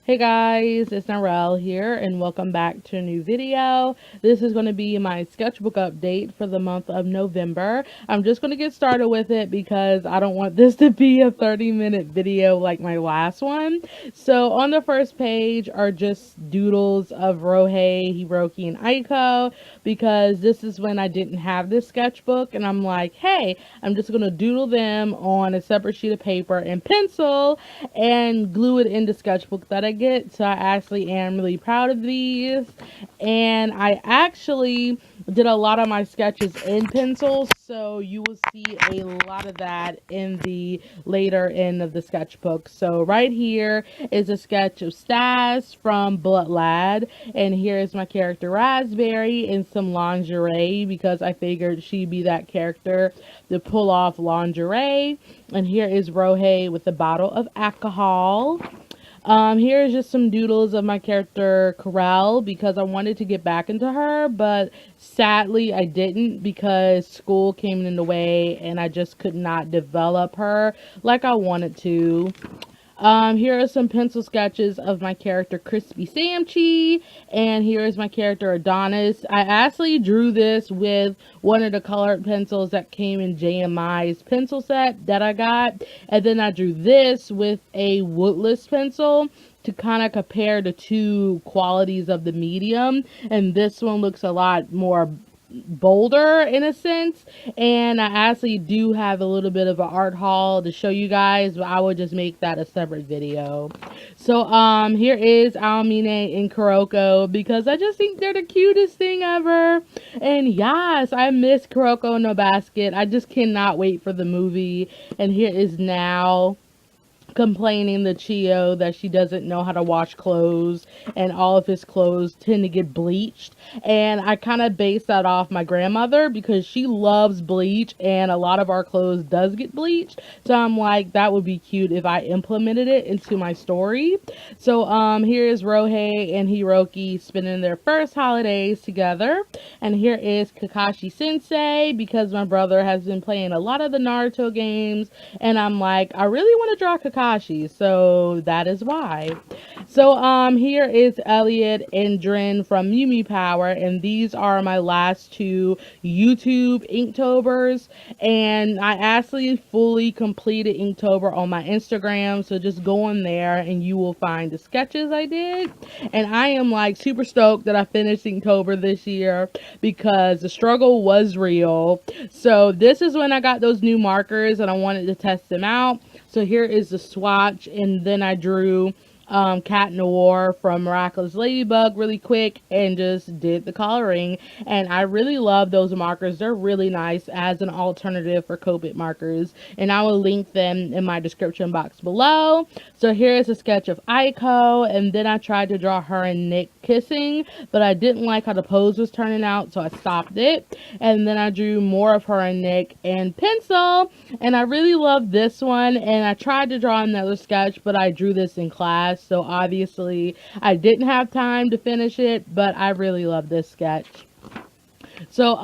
Hey guys, it's Narelle here and welcome back to a new video. This is going to be my sketchbook update for the month of November. I'm just going to get started with it because I don't want this to be a 30-minute video like my last one. So on the first page are just doodles of Rohei, Hiroki, and Aiko because this is when I didn't have this sketchbook and I'm like, hey, I'm just going to doodle them on a separate sheet of paper and pencil and glue it in the sketchbook that I get. So I actually am really proud of these, and I actually did a lot of my sketches in pencil, so you will see a lot of that in the later end of the sketchbook. So right here is a sketch of Stas from Blood Lad, and here is my character Raspberry in some lingerie because I figured she'd be that character to pull off lingerie. And here is Rohei with a bottle of alcohol. Here is just some doodles of my character Corel because I wanted to get back into her, but sadly I didn't because school came in the way and I just could not develop her like I wanted to. Here are some pencil sketches of my character Crispy Samchi, and here is my character Adonis. I actually drew this with one of the colored pencils that came in JMI's pencil set that I got, and then I drew this with a woodless pencil to kind of compare the two qualities of the medium, and this one looks a lot more bolder in a sense, and I actually do have a little bit of an art haul to show you guys, but I will just make that a separate video. So here is Aomine and Kuroko because I just think they're the cutest thing ever. And yes, I miss Kuroko no Basket. I just cannot wait for the movie. And here is Now complaining to Chio that she doesn't know how to wash clothes and all of his clothes tend to get bleached. And I kind of base that off my grandmother because she loves bleach and a lot of our clothes does get bleached. So I'm like, that would be cute if I implemented it into my story. So here is Rohei and Hiroki spending their first holidays together. And here is Kakashi Sensei because my brother has been playing a lot of the Naruto games and I'm like, I really want to draw Kakashi, so that is why. So here is Elliot and Dren from Mimi Power, and these are my last two YouTube Inktober's, and I actually fully completed Inktober on my Instagram, so just go in there and you will find the sketches I did. And I am like super stoked that I finished Inktober this year because the struggle was real. So this is when I got those new markers and I wanted to test them out. So here is the swatch, and then I drew Cat Noir from Miraculous Ladybug really quick and just did the coloring. And I really love those markers. They're really nice as an alternative for Copic markers, and I will link them in my description box below. So here is a sketch of Aiko, and then I tried to draw her and Nick kissing, but I didn't like how the pose was turning out, so I stopped it. And then I drew more of her and Nick in pencil, and I really love this one. And I tried to draw another sketch, but I drew this in class, so obviously I didn't have time to finish it, but I really love this sketch. So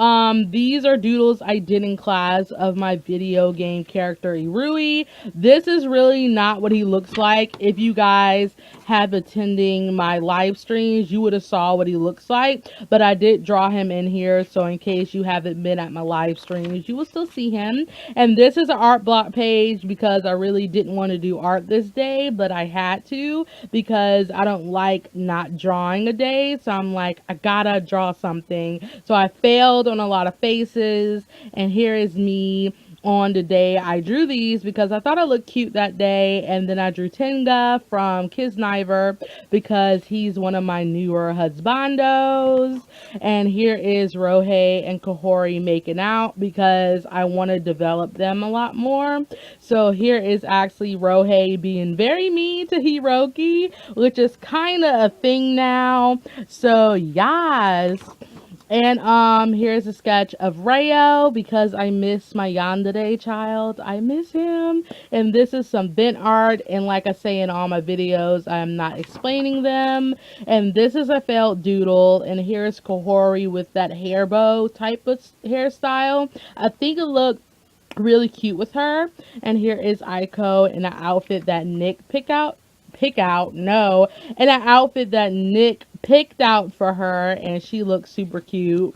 these are doodles I did in class of my video game character Irui. This is really not what he looks like. If you guys have attending my live streams, you would have saw what he looks like, but I did draw him in here, so in case you haven't been at my live streams, you will still see him. And this is an art block page because I really didn't want to do art this day, but I had to because I don't like not drawing a day, so I'm like, I gotta draw something. So I failed on a lot of faces, and here is me on the day I drew these because I thought I looked cute that day. And then I drew Tenga from Kisniver because he's one of my newer husbandos. And here is Rohei and Kahori making out because I want to develop them a lot more. So here is actually Rohei being very mean to Hiroki, which is kind of a thing now. So yes. And here's a sketch of Rayo because I miss my yandere child. I miss him. And this is some bent art, and like I say in all my videos, I'm not explaining them. And this is a failed doodle, and here's Kahori with that hair bow type of hairstyle. I think it looked really cute with her. And here is Aiko in an outfit that Nick pick out, no, and an outfit that Nick picked out for her, and she looks super cute.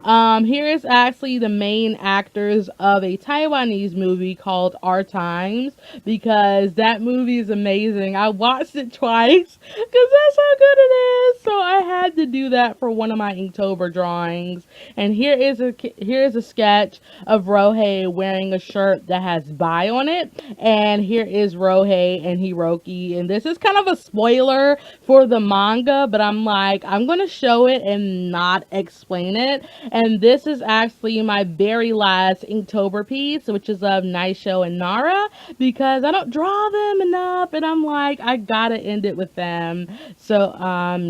Here is actually the main actors of a Taiwanese movie called Our Times, because that movie is amazing. I watched it twice because that's how good it is. So I had to do that for one of my Inktober drawings. And here is a sketch of Rohei wearing a shirt that has "bye" on it. And here is Rohei and Hiroki. And this is kind of a spoiler for the manga, but I'm like, I'm going to show it and not explain it. And this is actually my very last Inktober piece, which is of Naisho and Nara, because I don't draw them enough, and I'm like, I gotta end it with them. So,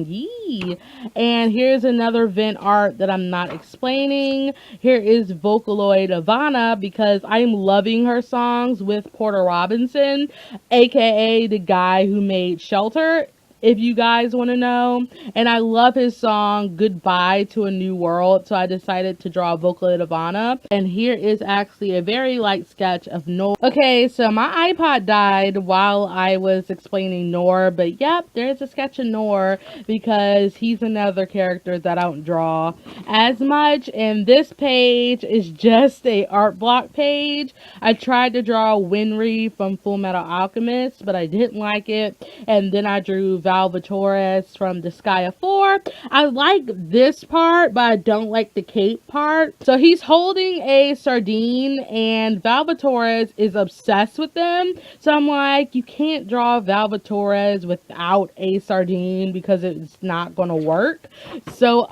yee. And here's another vent art that I'm not explaining. Here is Vocaloid Ivana, because I'm loving her songs with Porter Robinson, aka the guy who made Shelter, if you guys want to know. And I love his song Goodbye to a New World, so I decided to draw Vocaloid Ivana. And here is actually a very light sketch of Nor. Okay, so my iPod died while I was explaining Nor, but yep, there's a sketch of Nor, because he's another character that I don't draw as much. And this page is just a art block page. I tried to draw Winry from Full Metal Alchemist, but I didn't like it. And then I drew Valvatores from Disgaea 4. I like this part, but I don't like the cape part. So he's holding a sardine, and Valvatores is obsessed with them. So I'm like, you can't draw Valvatores without a sardine because it's not gonna work. So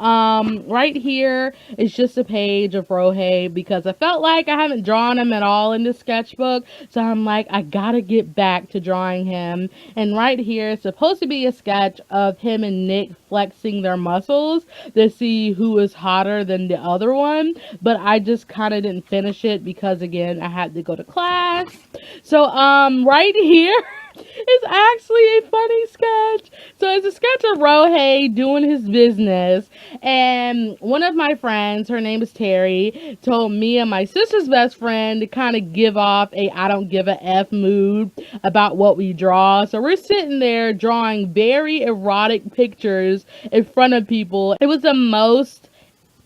right here is just a page of Rohei, because I felt like I haven't drawn him at all in this sketchbook. So I'm like, I gotta get back to drawing him. And right here is supposed to be a sketch of him and Nick flexing their muscles to see who is hotter than the other one, but I just kind of didn't finish it because, again, I had to go to class. So right here is actually a funny sketch. So it's a sketch of Rohei doing his business, and one of my friends, her name is Terry, told me and my sister's best friend to kind of give off a I don't give a F mood about what we draw. So we're sitting there drawing very erotic pictures in front of people. It was the most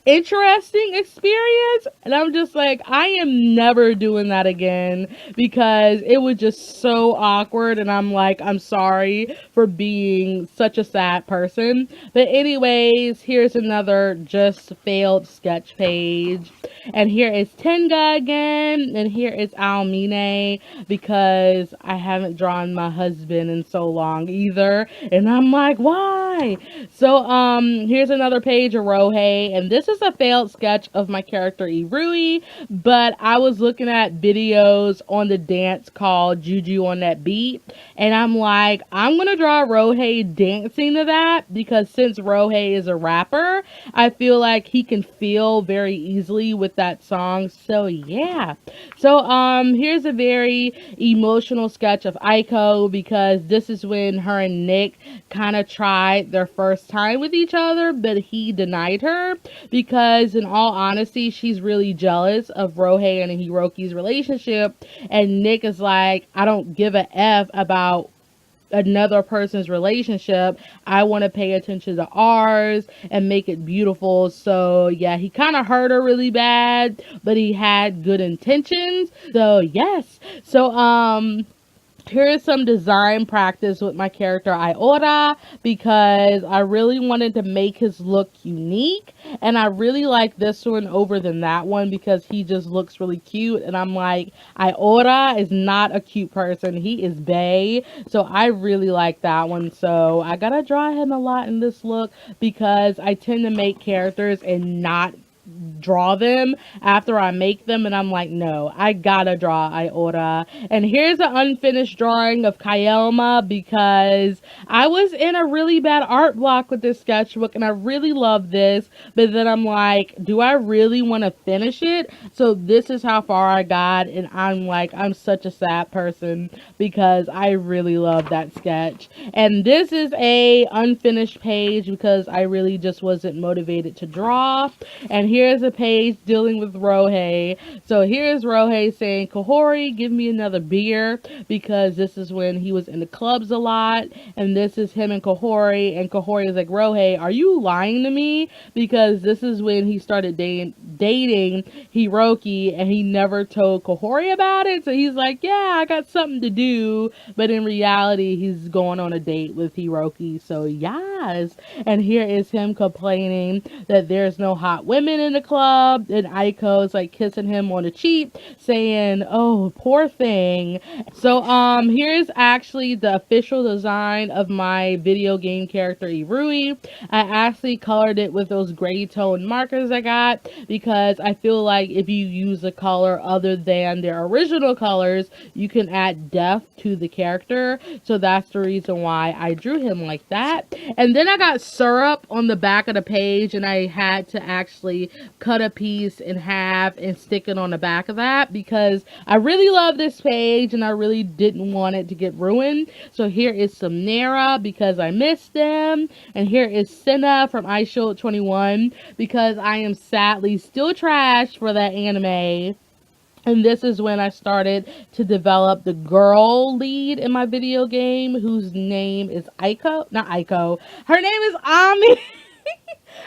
interesting experience, and I'm just like, I am never doing that again, because it was just so awkward, and I'm like, I'm sorry for being such a sad person. But anyways, here's another just failed sketch page, and here is Tenga again, and here is Almine, because I haven't drawn my husband in so long either, and I'm like, why? So here's another page of Rohei, and this is a failed sketch of my character Irui, but I was looking at videos on the dance called Juju on That Beat, and I'm like, I'm gonna draw Rohei dancing to that, because since Rohei is a rapper, I feel like he can feel very easily with that song. So yeah. So here's a very emotional sketch of Aiko, because this is when her and Nick kind of tried their first time with each other, but he denied her, because in all honesty, she's really jealous of Rohei and Hiroki's relationship, and Nick is like, I don't give a F about another person's relationship. I want to pay attention to ours and make it beautiful. So yeah, he kind of hurt her really bad, but he had good intentions. So yes. So here is some design practice with my character Iora, because I really wanted to make his look unique, and I really like this one over than that one because he just looks really cute, and I'm like, Iora is not a cute person, he is bae. So I really like that one. So I gotta draw him a lot in this look, because I tend to make characters and not draw them after I make them, and I'm like, no, I gotta draw Iora. And here's an unfinished drawing of Kaelma, because I was in a really bad art block with this sketchbook, and I really love this, but then I'm like, do I really want to finish it? So this is how far I got, and I'm like, I'm such a sad person, because I really love that sketch. And this is a unfinished page because I really just wasn't motivated to draw. And here's a page dealing with Rohei. So here's Rohei saying, Kahori, give me another beer, because this is when he was in the clubs a lot. And this is him and Kahori is like, Rohei, are you lying to me? Because this is when he started dating Hiroki, and he never told Kahori about it. So he's like, yeah, I got something to do. But in reality, he's going on a date with Hiroki. So yes. And here is him complaining that there's no hot women in the club. And Aiko's like kissing him on the cheek, saying, oh, poor thing. So here's actually the official design of my video game character Irui. I actually colored it with those gray tone markers I got, because I feel like if you use a color other than their original colors, you can add depth to the character. So that's the reason why I drew him like that. And then I got syrup on the back of the page, and I had to actually cut a piece in half and stick it on the back of that, because I really love this page and I really didn't want it to get ruined. So here is some Nara, because I missed them, and here is Senna from iShield 21, because I am sadly still trash for that anime. And this is when I started to develop the girl lead in my video game, whose name is Aiko. Not Aiko. Her name is Ami.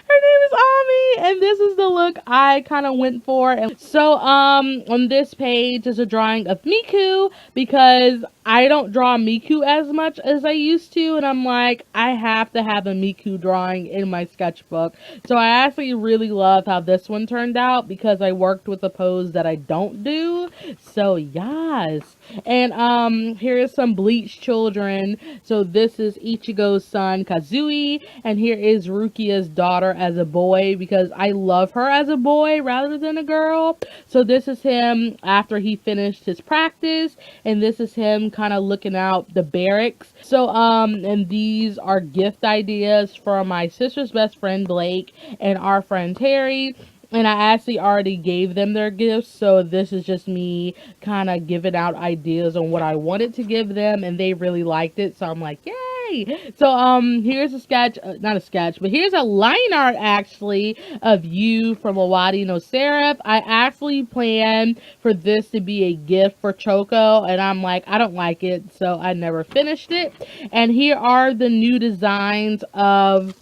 Her name is Ami, and this is the look I kind of went for. And so on this page is a drawing of Miku, because I don't draw Miku as much as I used to, and I'm like, I have to have a Miku drawing in my sketchbook. So I actually really love how this one turned out, because I worked with a pose that I don't do. So yes. And here is some Bleach children. So this is Ichigo's son Kazui, and here is Rukia's daughter as a boy, because I love her as a boy rather than a girl. So this is him after he finished his practice, and this is him kind of looking out the barracks. So and these are gift ideas for my sister's best friend Blake and our friend Terry. And I actually already gave them their gifts, so this is just me kind of giving out ideas on what I wanted to give them, and they really liked it, so I'm like, yay! So here's a sketch, not a sketch, but here's a line art actually of you from Awadi no Seraph. I actually planned for this to be a gift for Choco, and I'm like, I don't like it, so I never finished it. And here are the new designs of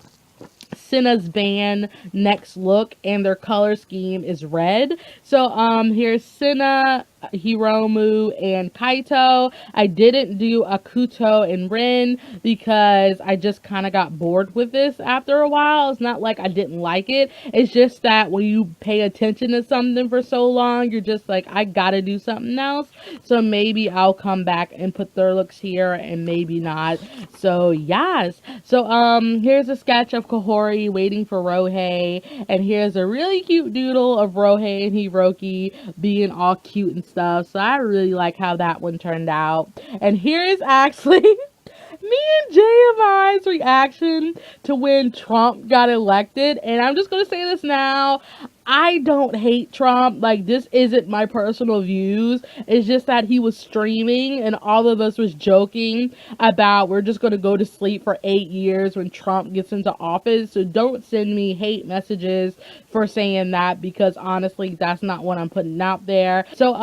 Senna's band Next Look, and their color scheme is red. So here's Senna, Hiromu, and Kaito. I didn't do Akuto and Rin because I just kind of got bored with this after a while. It's not like I didn't like it. It's just that when you pay attention to something for so long, you're just like, I gotta do something else. So maybe I'll come back and put their looks here, and maybe not. So yes. So here's a sketch of Kahori waiting for Rohei, and here's a really cute doodle of Rohei and Hiroki being all cute and stuff. So I really like how that one turned out. And here is actually me and JMI's reaction to when Trump got elected. And I'm just going to say this now. I don't hate Trump. Like, this isn't my personal views. It's just that he was streaming and all of us was joking about we're just going to go to sleep for 8 years when Trump gets into office. So don't send me hate messages for saying that, because honestly, that's not what I'm putting out there. So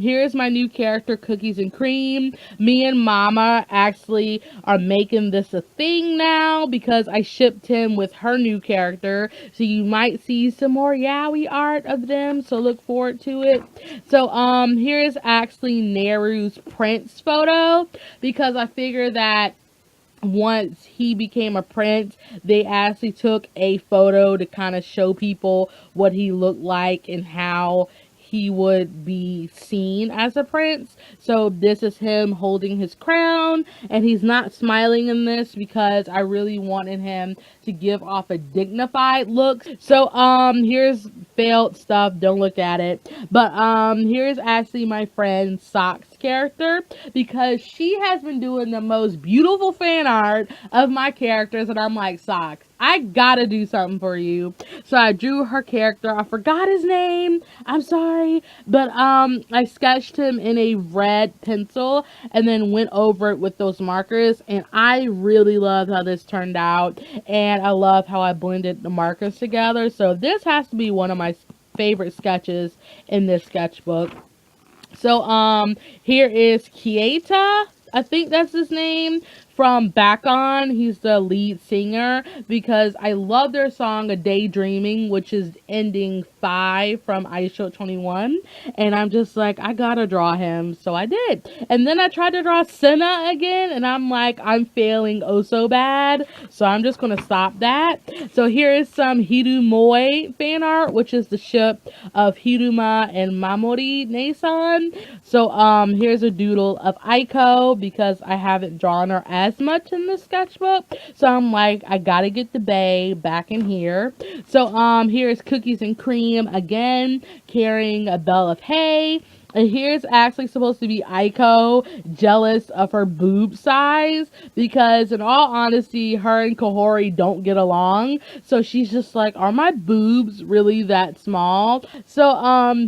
here's my new character, Cookies and Cream. Me and Mama actually are making this a thing now, because I shipped him with her new character. So you might see some more yaoi art of them, so look forward to it. So here is actually Neru's Prince photo, because I figure that once he became a prince, they actually took a photo to kind of show people what he looked like and how he would be seen as a prince. So this is him holding his crown, and he's not smiling in this because I really wanted him to give off a dignified look. So here's failed stuff, don't look at it. But here's actually my friend Sock's character, because she has been doing the most beautiful fan art of my characters, and I'm like, Socks, I gotta do something for you. So I drew her character. I forgot his name, I'm sorry, but I sketched him in a red pencil and then went over it with those markers, and I really love how this turned out, and I love how I blended the markers together. So this has to be one of my favorite sketches in this sketchbook. So here is Kieta. I think that's his name, from Back On. He's the lead singer, because I love their song A Daydreaming, which is ending 5 from Ice Show 21. And I'm just like, I gotta draw him. So I did. And then I tried to draw Senna again, and I'm like, I'm failing oh so bad. So I'm just gonna stop that. So here is some Hirumoi fan art, which is the ship of Hiruma and Mamori Nason. So here's a doodle of Aiko, because I haven't drawn her as much in the sketchbook. So I'm like, I gotta get the bae back in here. So here's Cookies and Cream again, carrying a bale of hay. And here's actually supposed to be Aiko jealous of her boob size, because in all honesty, her and Kahori don't get along. So she's just like, are my boobs really that small? So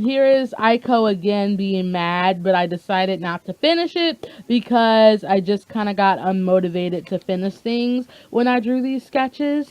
here is Aiko again being mad, but I decided not to finish it because I just kind of got unmotivated to finish things when I drew these sketches.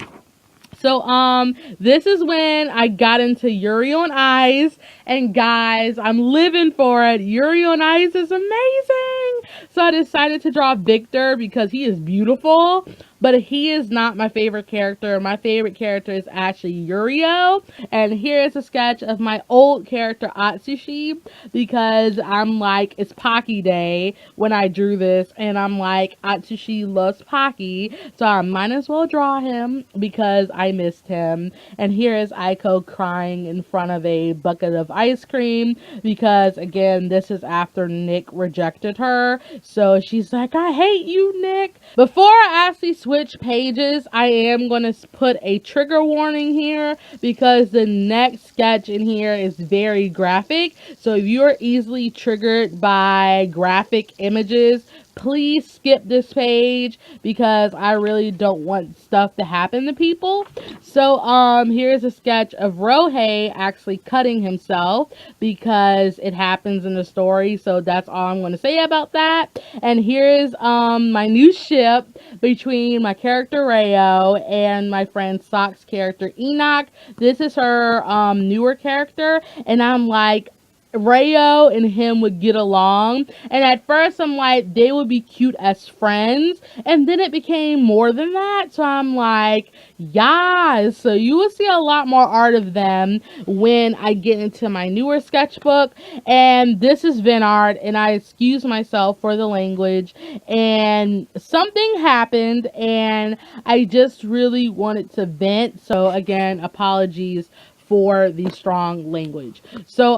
So, this is when I got into Yuri on Ice, and guys, I'm living for it. Yuri on Ice is amazing. So I decided to draw Victor because he is beautiful, but he is not my favorite character. My favorite character is actually Yurio. And here's a sketch of my old character Atsushi, because I'm like, it's Pocky Day when I drew this, and I'm like, Atsushi loves Pocky, so I might as well draw him because I missed him. And here is Aiko crying in front of a bucket of ice cream, because again, this is after Nick rejected her. So she's like, I hate you, Nick. Before I actually switch pages, I am going to put a trigger warning here, because the next sketch in here is very graphic. So if you're easily triggered by graphic images, please skip this page, because I really don't want stuff to happen to people. So here's a sketch of Rohei actually cutting himself, because it happens in the story. So that's all I'm going to say about that. And here's my new ship between my character Rayo and my friend Sock's character Enoch. This is her newer character, and I'm like, Rayo and him would get along, and at first I'm like, they would be cute as friends, and then it became more than that. So I'm like, yeah, so you will see a lot more art of them when I get into my newer sketchbook. And this is Vin art, and I excuse myself for the language, and something happened and I just really wanted to vent. So again, apologies for the strong language. So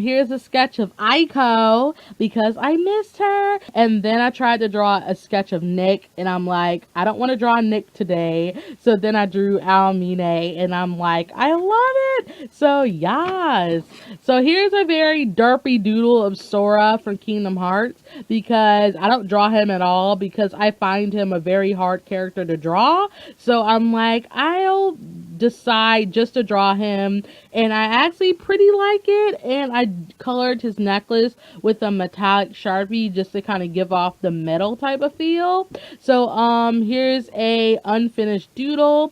here's a sketch of Aiko, because I missed her. And then I tried to draw a sketch of Nick, and I'm like, I don't want to draw Nick today. So then I drew Almine, and I'm like, I love it. So yes. So here's a very derpy doodle of Sora from Kingdom Hearts, because I don't draw him at all, because I find him a very hard character to draw. So I'm like, I'll decide just to draw him, and I actually pretty like it. And I colored his necklace with a metallic Sharpie just to kind of give off the metal type of feel. So here's a unfinished doodle.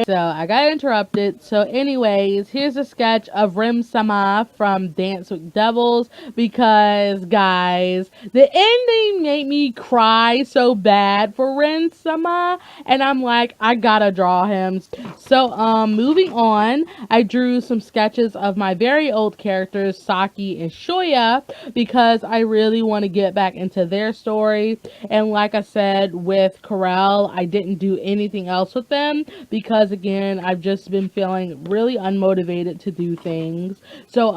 So I got interrupted. So anyways, here's a sketch of Rim-sama from Dance with Devils, because guys, the ending made me cry so bad for Rim-sama, and I'm like, I gotta draw him. So moving on, I drew some sketches of my very old characters Saki and Shoya, because I really want to get back into their story. And like I said with Corel, I didn't do anything else with them, because again, I've just been feeling really unmotivated to do things. So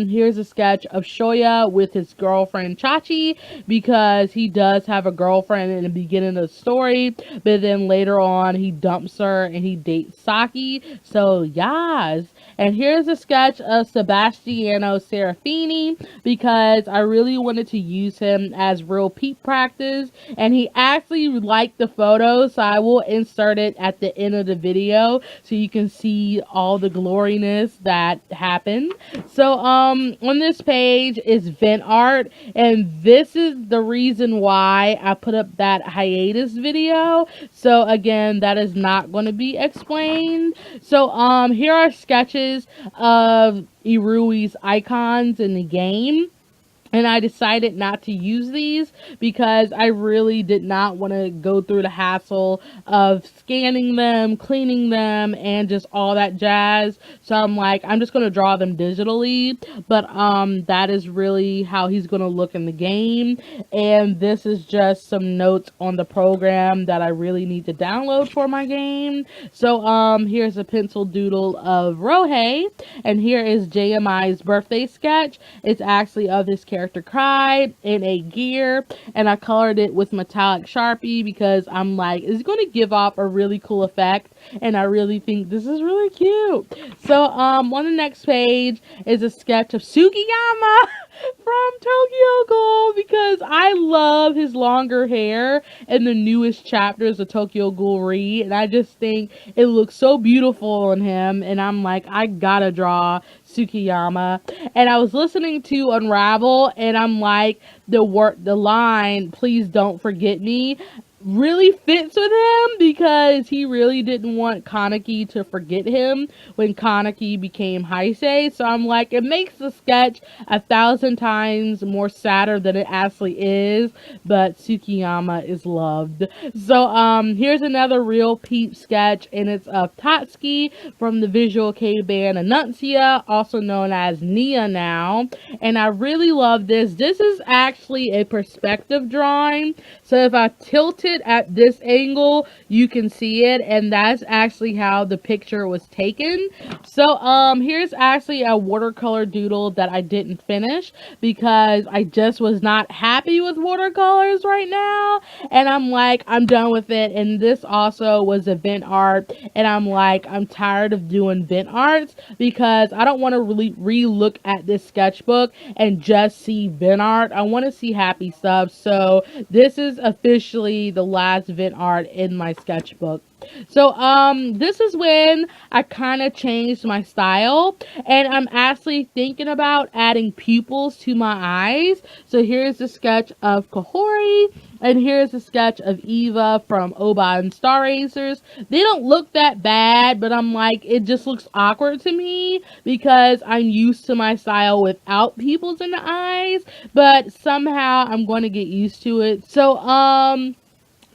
here's a sketch of Shoya with his girlfriend Chachi, because he does have a girlfriend in the beginning of the story, but then later on he dumps her and he dates Saki. So yes. And here's a sketch of Sebastiano Serafini, because I really wanted to use him as real peep practice, and he actually liked the photo, so I will insert it at the end of the video. video so you can see all the gloriness that happened. So on this page is vent art, and this is the reason why I put up that hiatus video. So again, that is not going to be explained. So here are sketches of Irui's icons in the game. And I decided not to use these because I really did not want to go through the hassle of scanning them, cleaning them, and just all that jazz. So I'm like, I'm just going to draw them digitally. But that is really how he's going to look in the game. And this is just some notes on the program that I really need to download for my game. So here's a pencil doodle of Rohei. And here is JMI's birthday sketch. It's actually of this character cried in a gear, and I colored it with metallic Sharpie because I'm like, it's going to give off a really cool effect, and I really think this is really cute. So on the next page is a sketch of Sugiyama from Tokyo Ghoul because I love his longer hair in the newest chapters of Tokyo Ghoul Re, and I just think it looks so beautiful on him, and I'm like, I gotta draw Sukiyama. And I was listening to Unravel, and I'm like, the line, please don't forget me, really fits with him because he really didn't want Kaneki to forget him when Kaneki became Heisei. So I'm like, it makes the sketch 1,000 times more sadder than it actually is, but Tsukiyama is loved. So here's another real peep sketch, and it's of Tatsuki from the visual kei band Annuncia, also known as Nia now. And I really love this. This is actually a perspective drawing, so if I tilt it at this angle, you can see it, and that's actually how the picture was taken. So here's actually a watercolor doodle that I didn't finish because I just was not happy with watercolors right now, and I'm like, I'm done with it. And this also was a vent art, and I'm like, I'm tired of doing vent arts because I don't want to really re-look at this sketchbook and just see vent art. I want to see happy stuff. So this is officially the last vent art in my sketchbook. So this is when I kind of changed my style, and I'm actually thinking about adding pupils to my eyes. So here's a sketch of Kahori, and here's a sketch of Eva from Oba and Star Racers. They don't look that bad, but I'm like, it just looks awkward to me because I'm used to my style without pupils in the eyes, but somehow I'm going to get used to it. So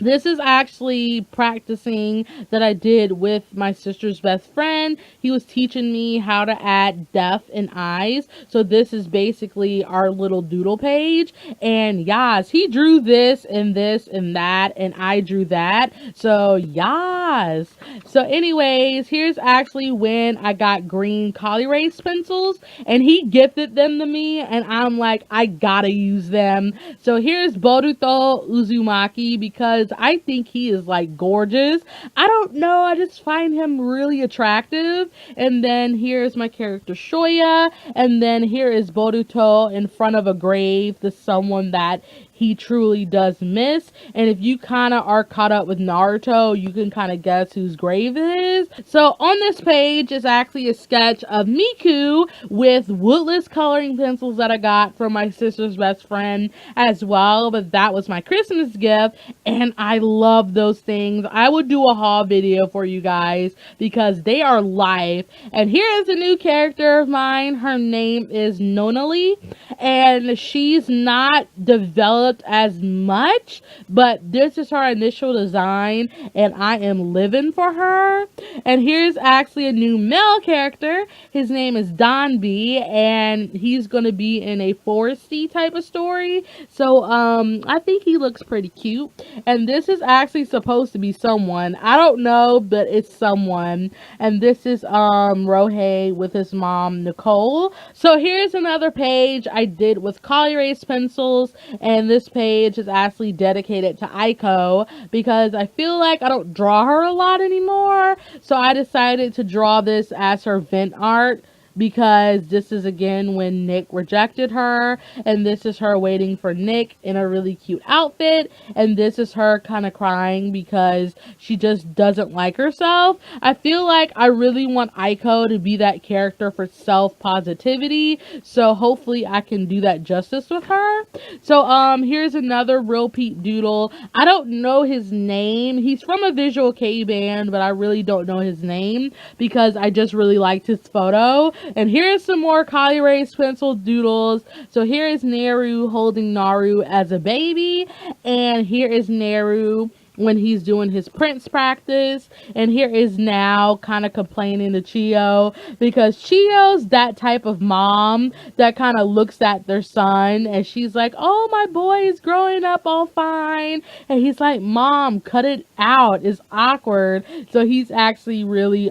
this is actually practicing that I did with my sister's best friend. He was teaching me how to add depth in eyes. So this is basically our little doodle page. And yas, he drew this and that, and I drew that. So yas. So anyways, here's actually when I got green Collyrace pencils, and he gifted them to me, and I'm like, I gotta use them. So here's Boruto Uzumaki because I think he is like gorgeous. I don't know, I just find him really attractive. And then here's my character Shoya, and then here is Boruto in front of a grave to someone that he truly does miss. And if you kind of are caught up with Naruto, you can kind of guess whose grave it is. So on this page is actually a sketch of Miku with woodless coloring pencils that I got from my sister's best friend as well. But that was my Christmas gift, and I love those things. I would do a haul video for you guys because they are life. And here is a new character of mine. Her name is Nonali, and she's not developed as much, but this is her initial design, and I am living for her. And here's actually a new male character. His name is Don B, and he's gonna be in a foresty type of story. So I think he looks pretty cute. And this is actually supposed to be someone, I don't know, but it's someone. And this is Rohei with his mom Nicole. So here's another page I did with Collyrace pencils, and this page is actually dedicated to Aiko because I feel like I don't draw her a lot anymore. So I decided to draw this as her vent art because this is again when Nick rejected her, and this is her waiting for Nick in a really cute outfit, and this is her kind of crying because she just doesn't like herself. I feel like I really want Aiko to be that character for self-positivity, so hopefully I can do that justice with her. So here's another Real Pete doodle. I don't know his name. He's from a Visual K band, but I really don't know his name because I just really liked his photo. And here's some more Kali Ray's pencil doodles. So here is Neru holding Naru as a baby, and here is Neru when he's doing his Prince practice, and here is Now kind of complaining to Chio because Chio's that type of mom that kind of looks at their son and she's like, oh, my boy is growing up all fine, and he's like, mom, cut it out, it's awkward. So he's really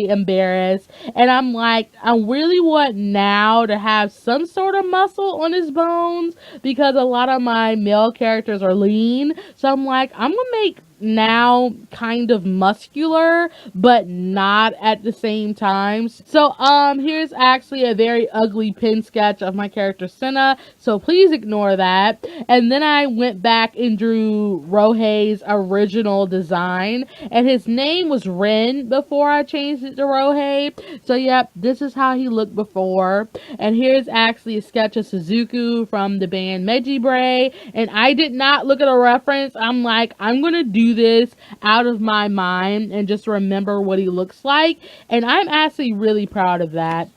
embarrassed, and I'm like, I really want Now to have some sort of muscle on his bones because a lot of my male characters are lean, so I'm like, I'm gonna make Now kind of muscular but not at the same time. So here's actually a very ugly pen sketch of my character Senna, so please ignore that. And then I went back and drew Rohei's original design, and his name was Ren before I changed it to Rohei. So yep, this is how he looked before. And here's actually a sketch of Suzuku from the band Meiji Bray, and I did not look at a reference. I'm like, I'm gonna do this out of my mind and just remember what he looks like, and I'm actually really proud of that.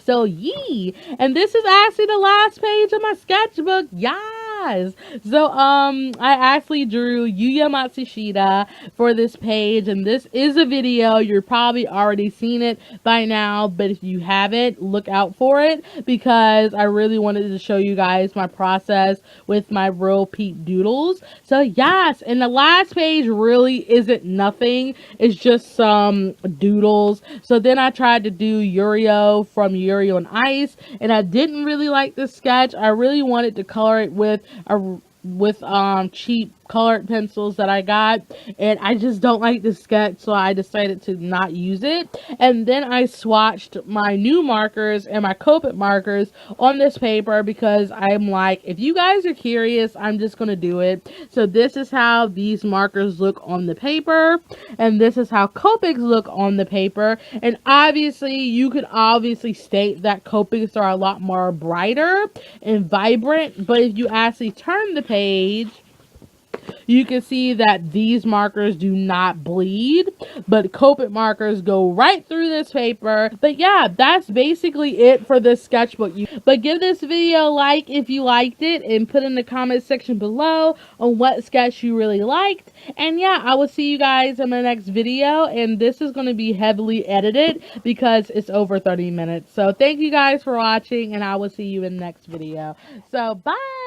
So yee, and this is actually the last page of my sketchbook. Yes. So I actually drew Yuya Matsushita for this page, and this is a video. You're probably already seen it by now, but if you haven't, look out for it because I really wanted to show you guys my process with my Real Pete doodles. So yes, and the last page really isn't nothing. It's just some doodles. So then I tried to do Yurio from Yuri on Ice, and I didn't really like this sketch. I really wanted to color it with cheap colored pencils that I got, and I just don't like this sketch, so I decided to not use it. And then I swatched my new markers and my Copic markers on this paper because I'm like, if you guys are curious, I'm just gonna do it. So this is how these markers look on the paper, and this is how Copics look on the paper. And obviously you could obviously state that Copics are a lot more brighter and vibrant, but if you actually turn the page, you can see that these markers do not bleed, but Copic markers go right through this paper. But yeah, that's basically it for this sketchbook. But give this video a like if you liked it, and put in the comment section below on what sketch you really liked. And yeah, I will see you guys in my next video, and this is going to be heavily edited because it's over 30 minutes. So thank you guys for watching, and I will see you in the next video. So bye!